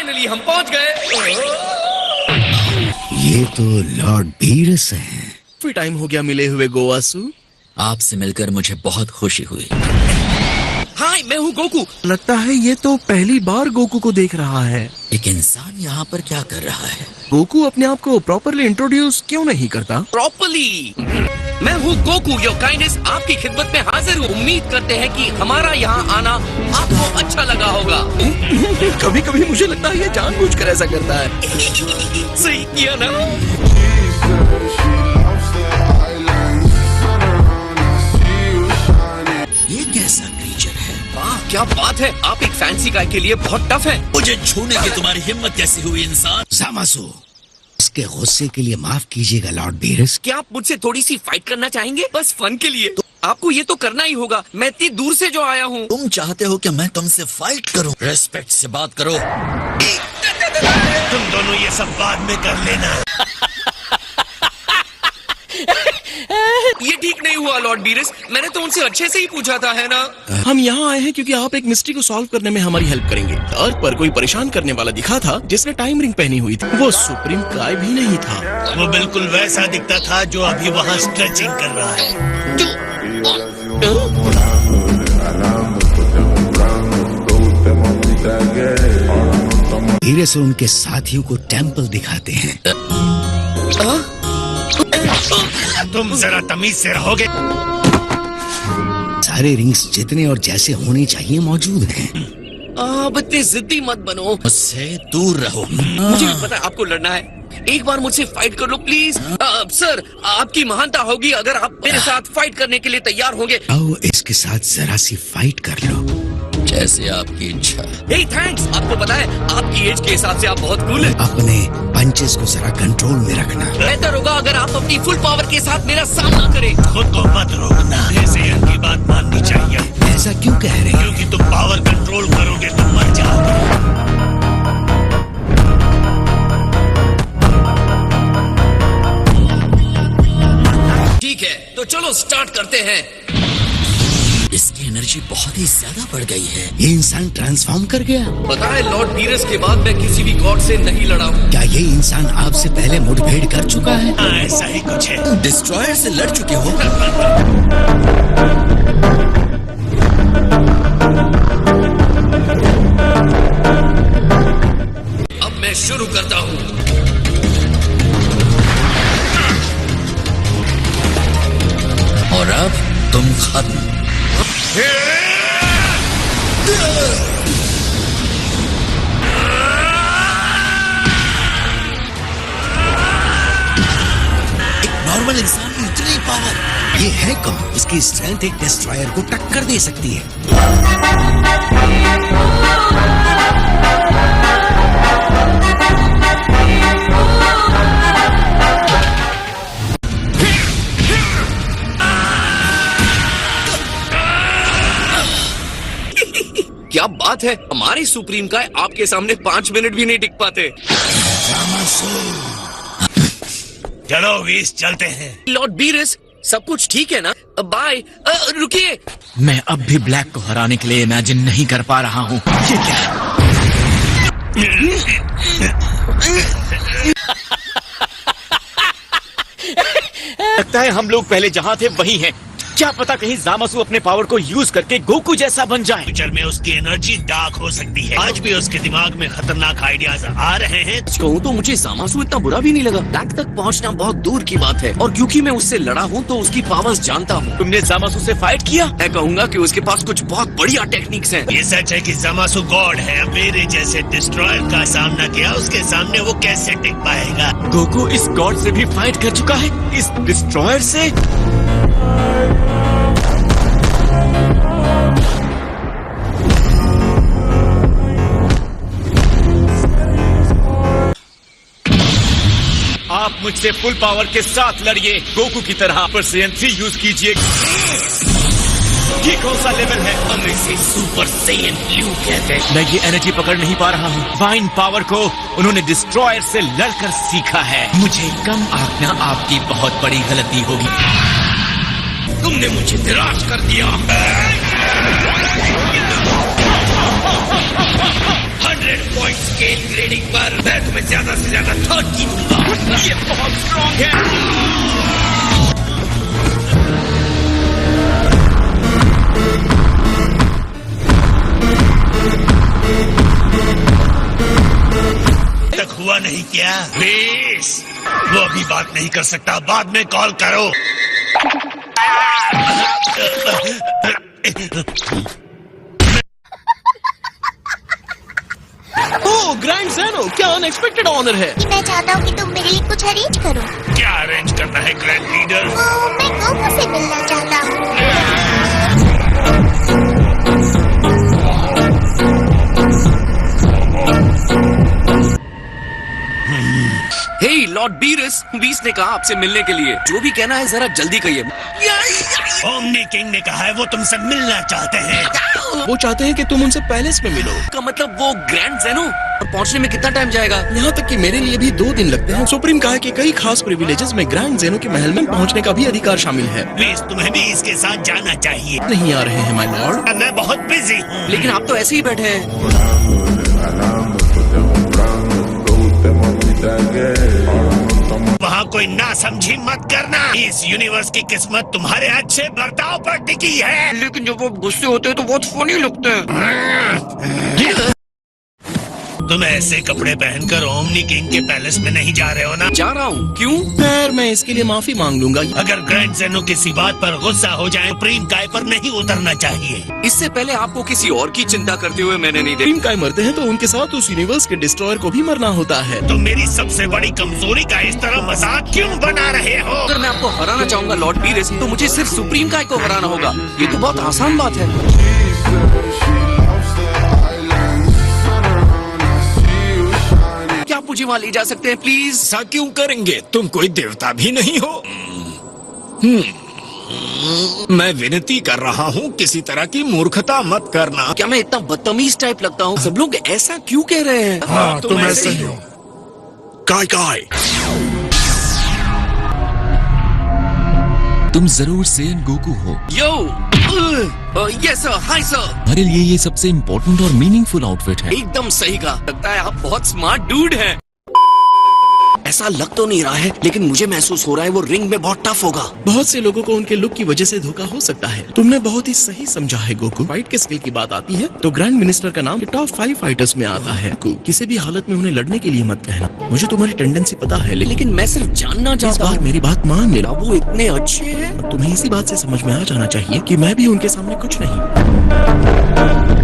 Finally हम पहुंच गए। ये तो लॉर्ड बीरस हैं। काफी टाइम हो गया मिले हुए गोवासु। आपसे मिलकर मुझे बहुत खुशी हुई। हाय, मैं हूँ गोकू। लगता है ये तो पहली बार गोकू को देख रहा है। एक इंसान यहाँ पर क्या कर रहा है? गोकू अपने आप को प्रॉपरली इंट्रोड्यूस क्यों नहीं करता? प्रॉपरली, मैं हूँ गोकू, योर काइंडनेस, आपकी खिदमत में हाजिर हूँ। उम्मीद करते हैं कि हमारा यहाँ आना आपको अच्छा लगा होगा। कभी कभी मुझे लगता है ये जानबूझकर ऐसा करता है। सही किया ना? ये कैसा क्रीचर है? वाह, क्या बात है, आप एक फैंसी गाय के लिए बहुत टफ हैं। मुझे छूने की तुम्हारी हिम्मत कैसे हुई इंसान? ज़ामासु, इसके गुस्से के लिए माफ कीजिएगा लॉर्ड बीरस। क्या आप मुझसे थोड़ी सी फाइट करना चाहेंगे? बस फन के लिए। तो आपको ये तो करना ही होगा, मैं इतनी दूर से जो आया हूँ। तुम चाहते हो कि मैं तुमसे फाइट करूं? रेस्पेक्ट से बात करो। तुम दोनों ये सब बाद में कर लेना। ये ठीक नहीं हुआ लॉर्ड बीरस, मैंने तो उनसे अच्छे से ही पूछा था, है ना? हम यहाँ आए हैं क्योंकि आप एक मिस्ट्री को सॉल्व करने में हमारी हेल्प करेंगे। तौर पर कोई परेशान करने वाला दिखा था जिसने टाइम रिंग पहनी हुई थी। वो सुप्रीम काय भी नहीं था। वो बिल्कुल वैसा दिखता था जो अभी वहाँ स्ट्रेचिंग कर रहा है। बीरस उनके साथियों को टेम्पल दिखाते हैं। तुम जरा तमीज से रहोगे। सारे रिंग्स जितने और जैसे होने चाहिए मौजूद हैं। अब इतने जिद्दी मत बनो। मुझसे दूर रहो। मुझे भी पता है आपको लड़ना है। एक बार मुझसे फाइट कर लो प्लीज। सर, आपकी महानता होगी अगर आप मेरे साथ फाइट करने के लिए तैयार होंगे। आओ इसके साथ जरा सी फाइट कर लो। जैसे आपकी इच्छा। हे थैंक्स, आपको पता है आपकी एज के हिसाब से आप बहुत कूल हैं। अपने पंचेस को जरा कंट्रोल में रखना। बेहतर होगा अगर आप अपनी फुल पावर के साथ मेरा सामना करें। खुद को मत रोकना। ऐसे की बात माननी चाहिए। ऐसा क्यों कह रहे हैं? क्योंकि तुम पावर कंट्रोल करोगे तो मर जाओगे। ठीक है, तो चलो स्टार्ट करते हैं। इसकी एनर्जी बहुत ही ज्यादा बढ़ गई है। ये इंसान ट्रांसफॉर्म कर गया। पता है लॉर्ड बीरस के बाद मैं किसी भी गॉड से नहीं लड़ा हूँ। क्या ये इंसान आपसे पहले मुठभेड़ कर चुका है? हाँ, ऐसा ही कुछ है। डिस्ट्रॉयर से लड़ चुके हो? अब मैं शुरू करता हूँ। और अब तुम खत्म। एक नॉर्मल इंसान में इतनी पावर। ये है कौन? इसकी स्ट्रेंथ एक डिस्ट्रॉयर को टक्कर दे सकती है। क्या बात है, हमारी सुप्रीम का आपके सामने 5 मिनट भी नहीं टिक पाते। चलो वीस, चलते हैं। लॉर्ड बीरस, सब कुछ ठीक है ना? बाय। रुकिए। मैं अब भी ब्लैक को हराने के लिए इमेजिन नहीं कर पा रहा हूँ। ये क्या है? लगता है हम लोग पहले जहाँ थे वही हैं। क्या पता कहीं ज़ामासु अपने पावर को यूज करके गोकू जैसा बन जाए। फ्यूचर में उसकी एनर्जी डार्क हो सकती है। आज भी उसके दिमाग में खतरनाक आइडियाज आ रहे हैं। कहूँ तो मुझे ज़ामासु इतना बुरा भी नहीं लगा। ब्लैक तक पहुँचना बहुत दूर की बात है, और क्योंकि मैं उससे लड़ा हूँ तो उसकी पावर्स जानता हूँ। तुमने ज़ामासु से फाइट किया? मैं कहूँगा कि उसके पास कुछ बहुत बढ़िया टेक्निक्स हैं। ये सच है कि ज़ामासु गॉड है। मेरे जैसे डिस्ट्रॉयर का सामना किया, उसके सामने वो कैसे टिक पाएगा? गोकू इस गॉड से भी फाइट कर चुका है, इस डिस्ट्रॉयर से। आप मुझसे फुल पावर के साथ लड़िए गोकू की तरह। पर CN3 यूज कीजिए। ये कौन सा लेवल है? हम इसे सुपर सैयन ब्लू कहते हैं। मैं ये एनर्जी पकड़ नहीं पा रहा हूँ। फाइन पावर को उन्होंने डिस्ट्रॉयर से लड़कर सीखा है। मुझे कम आंकना आपकी बहुत बड़ी गलती होगी। तुमने मुझे निराश कर दिया। 100 पॉइंट्स के स्केल ग्रेडिंग पर मैं तुम्हें ज्यादा से ज्यादा 30 दूंगा। ये बहुत स्ट्रॉन्ग है। तक हुआ नहीं क्या? प्लीज, वो अभी बात नहीं कर सकता, बाद में कॉल करो। ओह ग्रैंड ज़ेनो, क्या अनएक्सपेक्टेड ऑनर है। मैं चाहता हूँ कि तुम मेरे लिए कुछ अरेंज करो। क्या अरेंज करना है ग्रैंड लीडर? मैं गोकू से मिलना चाहता हूँ। हे लॉर्ड बीस ने कहा आपसे मिलने के लिए। जो भी कहना है जरा जल्दी कहिए। ओमनी किंग ने कहा है वो तुमसे मिलना चाहते हैं। वो चाहते हैं कि तुम उनसे पैलेस में मिलो। का मतलब वो ग्रैंड ज़ेनो? और पहुंचने में कितना टाइम जाएगा? यहाँ तक कि मेरे लिए भी 2 दिन लगते हैं। सुप्रीम कहा कि कई खास प्रिविलेजेस में ग्रैंड ज़ेनो के महल में पहुँचने का भी अधिकार शामिल है। प्लीज, तुम्हें भी इसके साथ जाना चाहिए। नहीं आ रहे हैं माय लॉर्ड। मैं बहुत बिजी हूँ। लेकिन आप तो ऐसे ही बैठे हैं। वहाँ कोई ना समझी मत करना। इस यूनिवर्स की किस्मत तुम्हारे अच्छे बर्ताव पर टिकी है। लेकिन जब वो गुस्से होते हैं तो बहुत फनी लगते हैं। तुम ऐसे कपड़े पहनकर ओमनी किंग के पैलेस में नहीं जा रहे हो ना? जा रहा हूँ। क्यों? खैर मैं इसके लिए माफी मांग लूंगा। अगर ग्रैंड ज़ेनो किसी बात पर गुस्सा हो जाए, सुप्रीम काय पर नहीं उतरना चाहिए। इससे पहले आपको किसी और की चिंता करते हुए मैंने नहीं देखा। सुप्रीम काय मरते हैं तो उनके साथ उस यूनिवर्स के डिस्ट्रॉयर को भी मरना होता है। तुम मेरी सबसे बड़ी कमजोरी का इस तरह मजाक क्यों बना रहे हो? अगर मैं आपको हराना चाहूंगा लॉर्ड बीरेस, तो मुझे सिर्फ सुप्रीम काय को हराना होगा। ये तो बहुत आसान बात है। क्या आप मुझे वहाँ ले जा सकते हैं प्लीज? ऐसा क्यों करेंगे? तुम कोई देवता भी नहीं हो। मैं विनती कर रहा हूँ, किसी तरह की मूर्खता मत करना। क्या मैं इतना बदतमीज टाइप लगता हूँ? सब लोग ऐसा क्यों कह रहे हैं? हाँ, तुम ऐसे ही हो। काय काय तुम जरूर सेन गोकू हो। यो यस सर, हाय सर। हमारे लिए ये सबसे इम्पोर्टेंट और मीनिंगफुल आउटफिट है। एकदम सही कहा। लगता है आप बहुत स्मार्ट डूड हैं। ऐसा लग तो नहीं रहा है, लेकिन मुझे महसूस हो रहा है वो रिंग में बहुत टफ होगा। बहुत से लोगों को उनके लुक की वजह से धोखा हो सकता है। तुमने बहुत ही सही समझा है गोकू। फाइट के स्किल की बात आती है तो ग्रैंड मिनिस्टर का नाम टॉप 5 फाइटर्स में आता है। किसी भी हालत में उन्हें लड़ने के लिए मत कहना। मुझे तुम्हारी टेंडेंसी पता है, लेकिन मैं सिर्फ जानना इस चाहता बार हूँ। मेरी बात मान लेना। वो इतने अच्छे हैं। तुम्हें इसी बात से समझ में आ जाना चाहिए कि मैं भी उनके सामने कुछ नहीं।